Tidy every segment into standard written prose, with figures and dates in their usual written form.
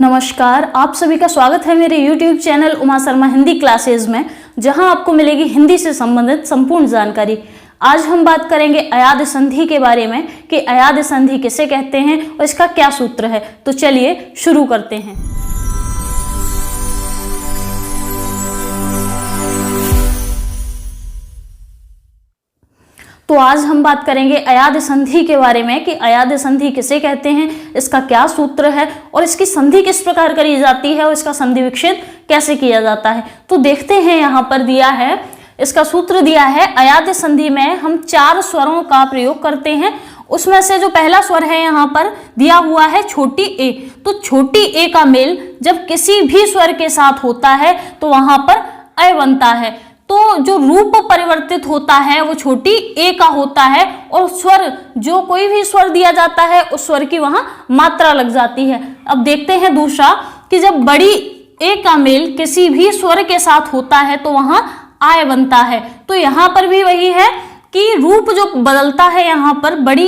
नमस्कार, आप सभी का स्वागत है मेरे YouTube channel Uma Sharma Hindi classes में, जहां आपको मिलेगी हिंदी से संबंधित संपूर्ण जानकारी। आज हम बात करेंगे अयाद संधि के बारे में कि अयाद संधि किसे कहते हैं और इसका क्या सूत्र है। तो चलिए शुरू करते हैं। तो आज हम बात करेंगे अयाद संधि के बारे में कि अयाद संधि किसे कहते हैं, इसका क्या सूत्र है और इसकी संधि किस प्रकार करी जाती है और इसका संधि विच्छेद कैसे किया जाता है। तो देखते हैं, यहाँ पर दिया है, इसका सूत्र दिया है। अयाद संधि में हम 4 स्वरों का प्रयोग करते हैं। उसमें से जो पहला स्वर है यहाँ पर दिया हुआ है छोटी ए। तो छोटी ए का मेल जब किसी भी स्वर के साथ होता है तो वहां पर अय बनता है। तो जो रूप परिवर्तित होता है वो छोटी ए का होता है और स्वर, जो कोई भी स्वर दिया जाता है उस स्वर की वहां मात्रा लग जाती है। अब देखते हैं दूसरा कि जब बड़ी ए का मेल किसी भी स्वर के साथ होता है तो वहां आय बनता है। तो यहाँ पर भी वही है कि रूप जो बदलता है, यहाँ पर बड़ी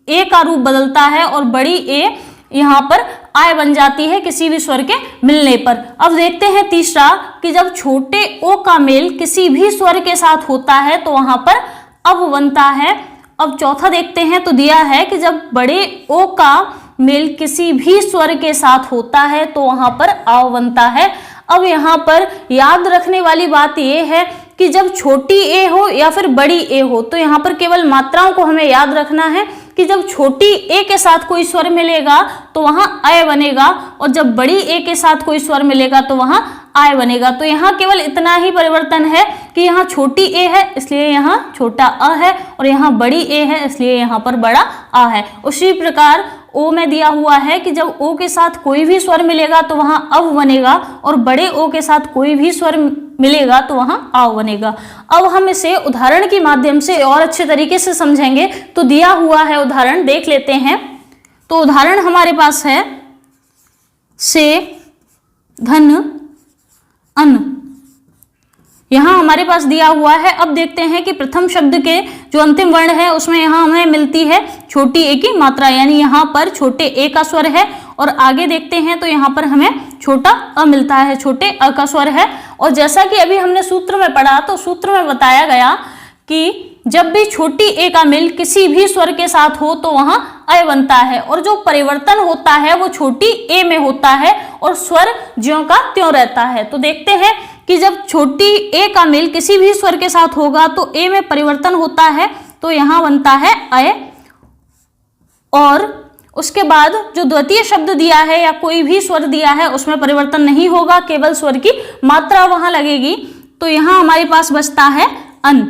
ए का रूप बदलता है और बड़ी ए यहाँ पर आय बन जाती है किसी भी स्वर के मिलने पर। अब देखते हैं तीसरा कि जब छोटे ओ का मेल किसी भी स्वर के साथ होता है तो वहां पर अब बनता है। अब चौथा देखते हैं, तो दिया है कि जब बड़े ओ का मेल किसी भी स्वर के साथ होता है तो वहां पर आव बनता है। अब यहाँ पर याद रखने वाली बात यह है कि जब छोटी ए हो या फिर बड़ी ए हो, तो यहाँ पर केवल मात्राओं को हमें याद रखना है कि जब छोटी ए के साथ कोई स्वर मिलेगा तो वहां अय बनेगा और जब बड़ी ए के साथ कोई स्वर मिलेगा तो वहां आय बनेगा। तो यहाँ केवल इतना ही परिवर्तन है कि यहाँ छोटी ए है इसलिए यहाँ छोटा अ है और यहाँ बड़ी ए है इसलिए यहाँ पर बड़ा आ है। उसी प्रकार ओ में दिया हुआ है कि जब ओ के साथ कोई भी स्वर मिलेगा तो वहां अव बनेगा और बड़े ओ के साथ कोई भी स्वर मिलेगा तो वहां आव बनेगा। अब हम इसे उदाहरण के माध्यम से और अच्छे तरीके से समझेंगे। तो दिया हुआ है उदाहरण, देख लेते हैं। तो उदाहरण हमारे पास है से, धन, अन। यहाँ हमारे पास दिया हुआ है। अब देखते हैं कि प्रथम शब्द के जो अंतिम वर्ण है उसमें यहाँ हमें मिलती है छोटी ए की मात्रा, यानी यहाँ पर छोटे ए का स्वर है। और आगे देखते हैं तो यहाँ पर हमें छोटा अ मिलता है, छोटे अ का स्वर है। और जैसा कि अभी हमने सूत्र में पढ़ा, तो सूत्र में बताया गया कि जब भी छोटी ए का मेल किसी भी स्वर के साथ हो तो वहां अय बनता है और जो परिवर्तन होता है वो छोटी ए में होता है और स्वर ज्यों का त्यों रहता है। तो देखते हैं कि जब छोटी ए का मेल किसी भी स्वर के साथ होगा तो ए में परिवर्तन होता है तो यहां बनता है अय। और उसके बाद जो द्वितीय शब्द दिया है या कोई भी स्वर दिया है उसमें परिवर्तन नहीं होगा, केवल स्वर की मात्रा वहां लगेगी। तो यहां हमारे पास बचता है अन।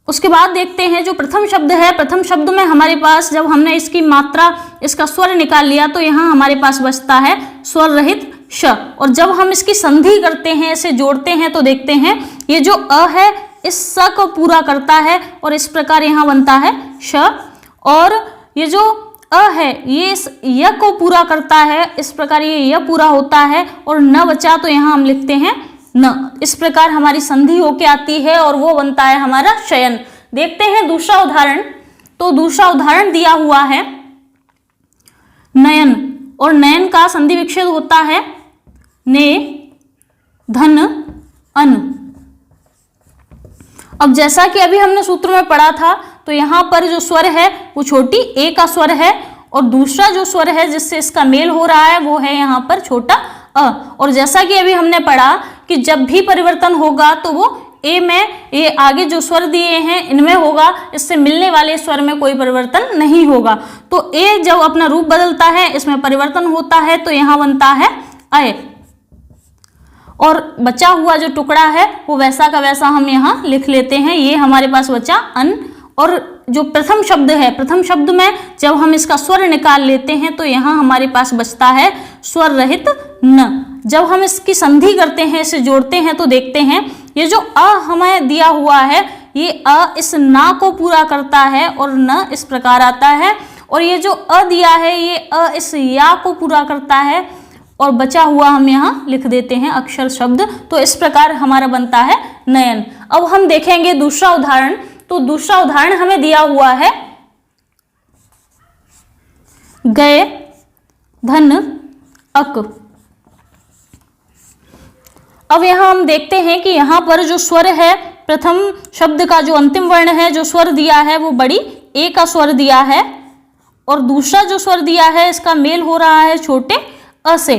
उसके बाद देखते हैं जो प्रथम शब्द है, प्रथम शब्द में हमारे पास जब हमने इसकी मात्रा, इसका स्वर निकाल लिया तो यहाँ हमारे पास बचता है स्वर रहित श। और जब हम इसकी संधि करते हैं, इसे जोड़ते हैं, तो देखते हैं ये जो अ है इस स को पूरा करता है और इस प्रकार यहाँ बनता है श। और ये जो अ है ये इस य को पूरा करता है, इस प्रकार ये य पूरा होता है और न बचा तो यहाँ हम लिखते हैं न। इस प्रकार हमारी संधि होके आती है और वो बनता है हमारा शयन। देखते हैं दूसरा उदाहरण। तो दूसरा उदाहरण दिया हुआ है नयन, और नयन का संधि विच्छेद होता है ने, धन, अन। अब जैसा कि अभी हमने सूत्र में पढ़ा था तो यहाँ पर जो स्वर है वो छोटी ए का स्वर है और दूसरा जो स्वर है जिससे इसका मेल हो रहा है वो है यहाँ पर छोटा अ। और जैसा कि अभी हमने पढ़ा कि जब भी परिवर्तन होगा तो वो ए में, ये आगे जो स्वर दिए हैं इनमें होगा, इससे मिलने वाले स्वर में कोई परिवर्तन नहीं होगा। तो ए जब अपना रूप बदलता है इसमें परिवर्तन होता है तो यहाँ बनता है अय। और बचा हुआ जो टुकड़ा है वो वैसा का वैसा हम यहाँ लिख लेते हैं। ये हमारे पास बचा अन। और जो प्रथम शब्द है, प्रथम शब्द में जब हम इसका स्वर निकाल लेते हैं तो यहाँ हमारे पास बचता है स्वर रहित न। जब हम इसकी संधि करते हैं, इसे जोड़ते हैं, तो देखते हैं ये जो अ हमें दिया हुआ है ये अ इस ना को पूरा करता है और न इस प्रकार आता है। और ये जो अ दिया है ये अ इस या को पूरा करता है और बचा हुआ हम यहाँ लिख देते हैं अक्षर शब्द। तो इस प्रकार हमारा बनता है नयन। अब हम देखेंगे दूसरा उदाहरण। तो दूसरा उदाहरण हमें दिया हुआ है गए, धन, अक। अब यहाँ हम देखते हैं कि यहाँ पर जो स्वर है, प्रथम शब्द का जो अंतिम वर्ण है, जो स्वर दिया है वो बड़ी ए का स्वर दिया है, और दूसरा जो स्वर दिया है इसका मेल हो रहा है छोटे अ से।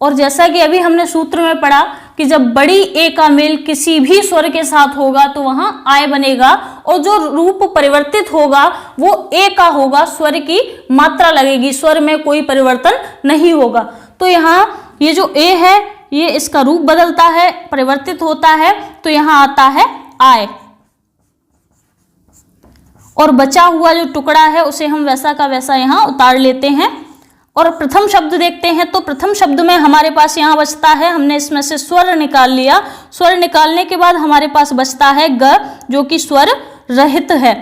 और जैसा कि अभी हमने सूत्र में पढ़ा कि जब बड़ी ए का मेल किसी भी स्वर के साथ होगा तो वहां आय बनेगा, और जो रूप परिवर्तित होगा वो ए का होगा, स्वर की मात्रा लगेगी, स्वर में कोई परिवर्तन नहीं होगा। तो यहाँ ये जो ए है ये इसका रूप बदलता है, परिवर्तित होता है, तो यहाँ आता है आय, और बचा हुआ जो टुकड़ा है उसे हम वैसा का वैसा यहाँ उतार लेते हैं। और प्रथम शब्द देखते हैं, तो प्रथम शब्द में हमारे पास यहाँ बचता है, हमने इसमें से स्वर निकाल लिया, स्वर निकालने के बाद हमारे पास बचता है ग, जो कि स्वर रहित है।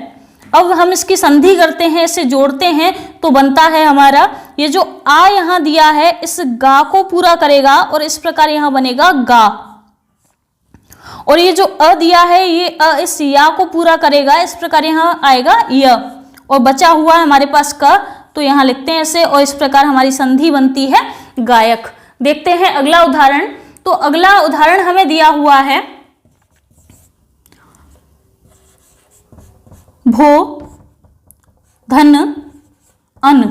अब हम इसकी संधि करते हैं, इसे जोड़ते हैं, तो बनता है हमारा ये जो आ यहाँ दिया है इस गा को पूरा करेगा, और इस प्रकार यहाँ बनेगा गा। और ये जो अ दिया है ये अ इस या को पूरा करेगा, इस प्रकार यहाँ आएगा य, और बचा हुआ है हमारे पास क, तो यहाँ लिखते हैं इसे, और इस प्रकार हमारी संधि बनती है गायक। देखते हैं अगला उदाहरण। तो अगला उदाहरण हमें दिया हुआ है भो धन अन,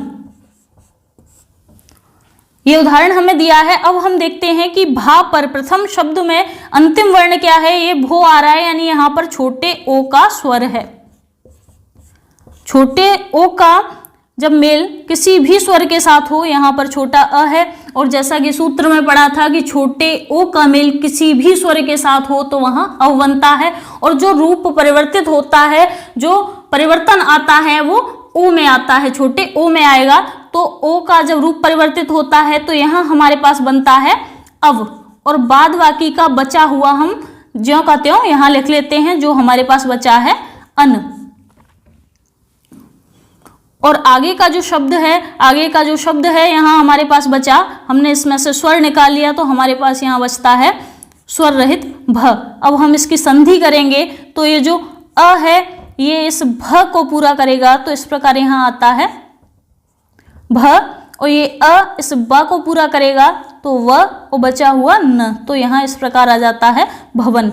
ये उदाहरण हमें दिया है। अब हम देखते हैं कि भा पर प्रथम शब्द में अंतिम वर्ण क्या है, ये भो आ रहा है, यानी यहाँ पर छोटे ओ का स्वर है। छोटे ओ का जब मेल किसी भी स्वर के साथ हो, यहाँ पर छोटा अ है, और जैसा कि सूत्र में पढ़ा था कि छोटे ओ का मेल किसी भी स्वर के साथ हो तो वहां अव बनता है, और जो रूप परिवर्तित होता है, जो परिवर्तन आता है वो ओ में आता है, छोटे ओ में आएगा। तो ओ का जब रूप परिवर्तित होता है तो यहाँ हमारे पास बनता है अव, और बाद बाकी का बचा हुआ हम ज्यों का त्यों यहाँ लिख लेते हैं, जो हमारे पास बचा है अन। और आगे का जो शब्द है, यहाँ हमारे पास बचा, हमने इसमें से स्वर निकाल लिया, तो हमारे पास यहाँ बचता है स्वर रहित भ। अब हम इसकी संधि करेंगे, तो ये जो अ है ये इस भ को पूरा करेगा, तो इस प्रकार यहाँ आता है भ, और ये अ इस ब को पूरा करेगा तो व, और बचा हुआ न, तो यहाँ इस प्रकार आ जाता है भवन।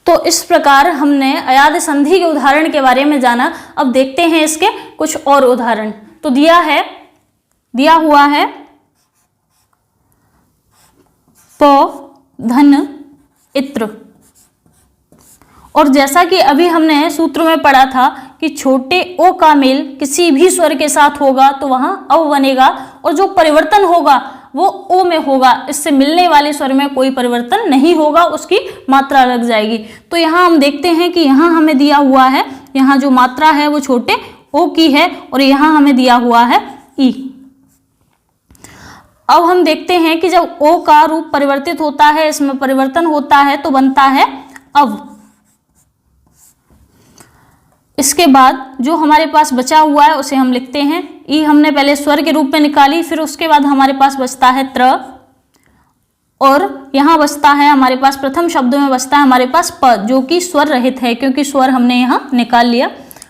तो इस प्रकार हमने अयाद संधि के उदाहरण के बारे में जाना। अब देखते हैं इसके कुछ और उदाहरण। तो दिया हुआ है प धन इत्र, और जैसा कि अभी हमने सूत्र में पढ़ा था कि छोटे ओ का मेल किसी भी स्वर के साथ होगा तो वहां अव बनेगा, और जो परिवर्तन होगा वो ओ में होगा, इससे मिलने वाले स्वर में कोई परिवर्तन नहीं होगा, उसकी मात्रा लग जाएगी। तो यहाँ हम देखते हैं कि यहाँ हमें दिया हुआ है, यहाँ जो मात्रा है वो छोटे ओ की है, और यहाँ हमें दिया हुआ है ई। अब हम देखते हैं कि जब ओ का रूप परिवर्तित होता है, इसमें परिवर्तन होता है, तो बनता है अव। इसके बाद जो हमारे पास बचा हुआ है उसे हम लिखते हैं, ई हमने पहले स्वर के रूप में निकाली, फिर उसके बाद हमारे पास बचता है त्र, और यहाँ बचता है हमारे पास प्रथम शब्द में बचता है हमारे पास प, जो कि स्वर रहित है, क्योंकि स्वर हमने यहाँ निकाल लिया।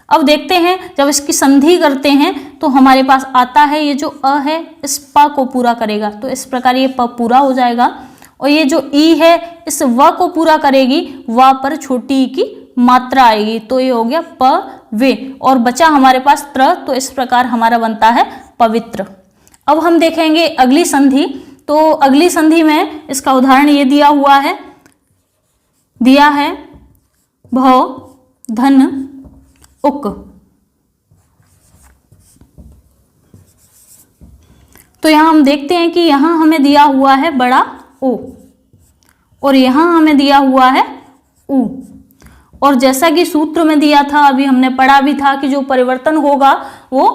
अब देखते हैं जब इसकी संधि करते हैं तो हमारे पास आता है ये जो अ है इस प को पूरा करेगा, तो इस प्रकार ये प पूरा हो जाएगा, और ये जो ई है इस व को पूरा करेगी, व पर छोटी ई की मात्रा आएगी, तो ये हो गया प वे, और बचा हमारे पास त्र, तो इस प्रकार हमारा बनता है पवित्र। अब हम देखेंगे अगली संधि। तो अगली संधि में इसका उदाहरण ये दिया हुआ है, दिया है भव धन उक। तो यहाँ हम देखते हैं कि यहाँ हमें दिया हुआ है बड़ा ओ, और यहाँ हमें दिया हुआ है उ, और जैसा कि सूत्र में दिया था, अभी हमने पढ़ा भी था कि जो परिवर्तन होगा वो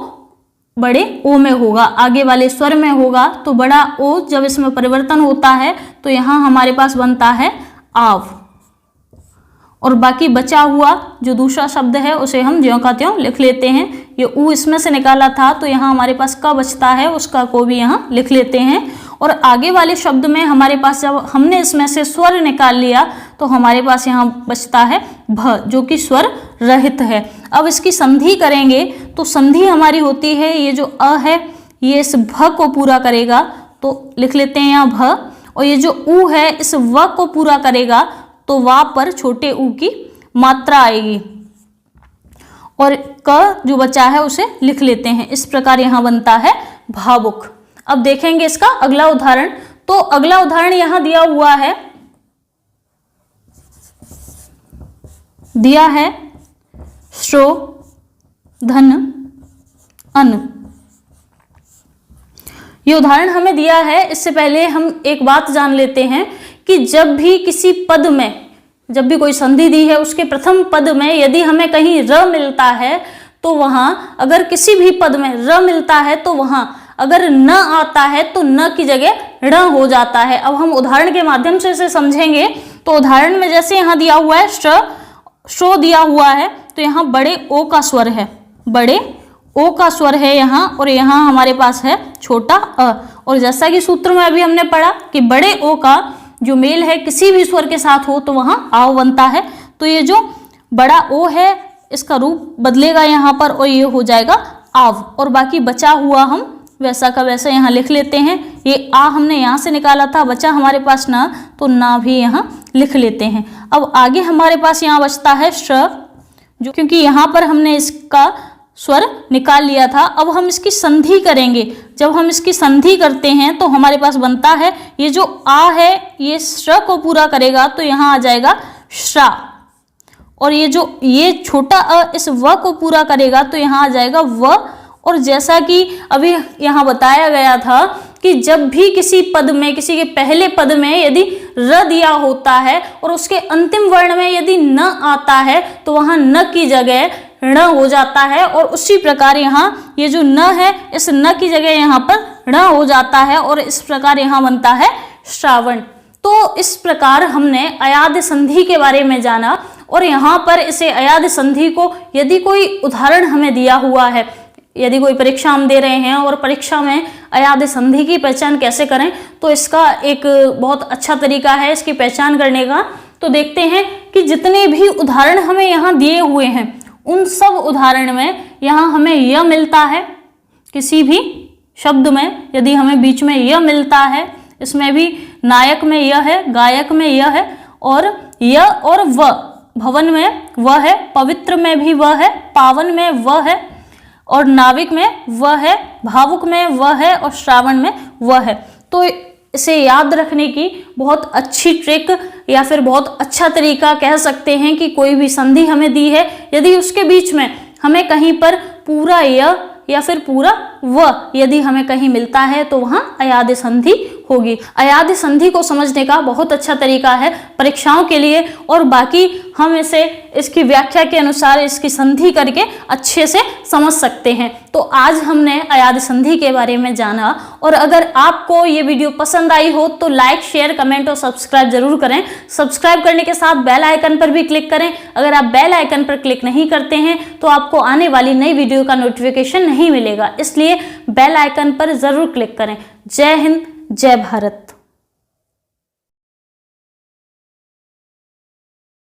बड़े ओ में होगा, आगे वाले स्वर में होगा। तो बड़ा ओ जब इसमें परिवर्तन होता है तो यहाँ हमारे पास बनता है आव, और बाकी बचा हुआ जो दूसरा शब्द है उसे हम ज्यों का त्यों लिख लेते हैं। ये ऊ इसमें से निकाला था, तो यहाँ हमारे पास का बचता है, उसका को भी यहाँ लिख लेते हैं। और आगे वाले शब्द में हमारे पास जब हमने इसमें से स्वर निकाल लिया तो हमारे पास यहाँ बचता है भ, जो कि स्वर रहित है। अब इसकी संधि करेंगे तो संधि हमारी होती है, ये जो अ है ये इस भ को पूरा करेगा, तो लिख लेते हैं यहाँ भ, और ये जो ऊ है इस व को पूरा करेगा, तो वा पर छोटे ऊ की मात्रा आएगी, और क जो बचा है उसे लिख लेते हैं। इस प्रकार यहाँ बनता है भावुक। अब देखेंगे इसका अगला उदाहरण। तो अगला उदाहरण यहाँ दिया हुआ है, दिया है श्रो धन अन। ये उदाहरण हमें दिया है। इससे पहले हम एक बात जान लेते हैं कि जब भी किसी पद में, जब भी कोई संधि दी है उसके प्रथम पद में यदि हमें कहीं र मिलता है, तो वहां अगर किसी भी पद में र मिलता है तो वहां अगर न आता है तो न की जगह ण हो जाता है। अब हम उदाहरण के माध्यम से इसे समझेंगे। तो उदाहरण में जैसे यहाँ दिया हुआ है श्रो दिया हुआ है, तो यहाँ बड़े ओ का स्वर है, बड़े ओ का स्वर है यहाँ, और यहाँ हमारे पास है छोटा अ। और जैसा कि सूत्र में अभी हमने पढ़ा कि बड़े ओ का जो मेल है किसी भी स्वर के साथ हो तो वहां आव बनता है। तो ये जो बड़ा ओ है इसका रूप बदलेगा यहाँ पर, और ये हो जाएगा आव। और बाकी बचा हुआ हम वैसा का वैसा यहाँ लिख लेते हैं। ये आ हमने यहाँ से निकाला था, बचा हमारे पास ना, तो ना भी यहाँ लिख लेते हैं। अब आगे हमारे पास यहाँ बचता है श, जो क्योंकि यहाँ पर हमने इसका स्वर निकाल लिया था। अब हम इसकी संधि करेंगे। जब हम इसकी संधि करते हैं तो हमारे पास बनता है, ये जो आ है ये श्र को पूरा करेगा तो यहाँ आ जाएगा श्रा, और ये जो ये छोटा अ इस व को पूरा करेगा तो यहाँ आ जाएगा व। और जैसा कि अभी यहाँ बताया गया था कि जब भी किसी पद में, किसी के पहले पद में यदि र दिया होता है और उसके अंतिम वर्ण में यदि न आता है तो वहाँ न की जगह ण हो जाता है। और उसी प्रकार यहाँ ये जो न है इस न की जगह यहाँ पर ण हो जाता है, और इस प्रकार यहाँ बनता है श्रावण। तो इस प्रकार हमने अयाद्य संधि के बारे में जाना। और यहाँ पर इसे अयाद्य संधि को यदि कोई उदाहरण हमें दिया हुआ है, यदि कोई परीक्षा हम दे रहे हैं और परीक्षा में अयाद्य संधि की पहचान कैसे करें, तो इसका एक बहुत अच्छा तरीका है इसकी पहचान करने का। तो देखते हैं कि जितने भी उदाहरण हमें यहाँ दिए हुए हैं उन सब उदाहरण में यहाँ हमें यह मिलता है। किसी भी शब्द में यदि हमें बीच में यह मिलता है, इसमें भी नायक में यह है, गायक में यह है, और यह और व, भवन में वह है, पवित्र में भी वह है, पावन में वह है, और नाविक में वह है, भावुक में वह है, और श्रावण में वह है। तो इसे याद रखने की बहुत अच्छी ट्रिक या फिर बहुत अच्छा तरीका कह सकते हैं कि कोई भी संधि हमें दी है, यदि उसके बीच में हमें कहीं पर पूरा य या फिर पूरा व यदि हमें कहीं मिलता है तो वहां अयाद्य संधि होगी। अयाद्य संधि को समझने का बहुत अच्छा तरीका है परीक्षाओं के लिए, और बाकी हम इसे इसकी व्याख्या के अनुसार इसकी संधि करके अच्छे से समझ सकते हैं। तो आज हमने अयाद्य संधि के बारे में जाना, और अगर आपको ये वीडियो पसंद आई हो तो लाइक, शेयर, कमेंट और सब्सक्राइब जरूर करें। सब्सक्राइब करने के साथ बेल आइकन पर भी क्लिक करें। अगर आप बेल आइकन पर क्लिक नहीं करते हैं तो आपको आने वाली नई वीडियो का नोटिफिकेशन नहीं मिलेगा, इसलिए बेल आइकन पर जरूर क्लिक करें। जय हिंद, जय भारत।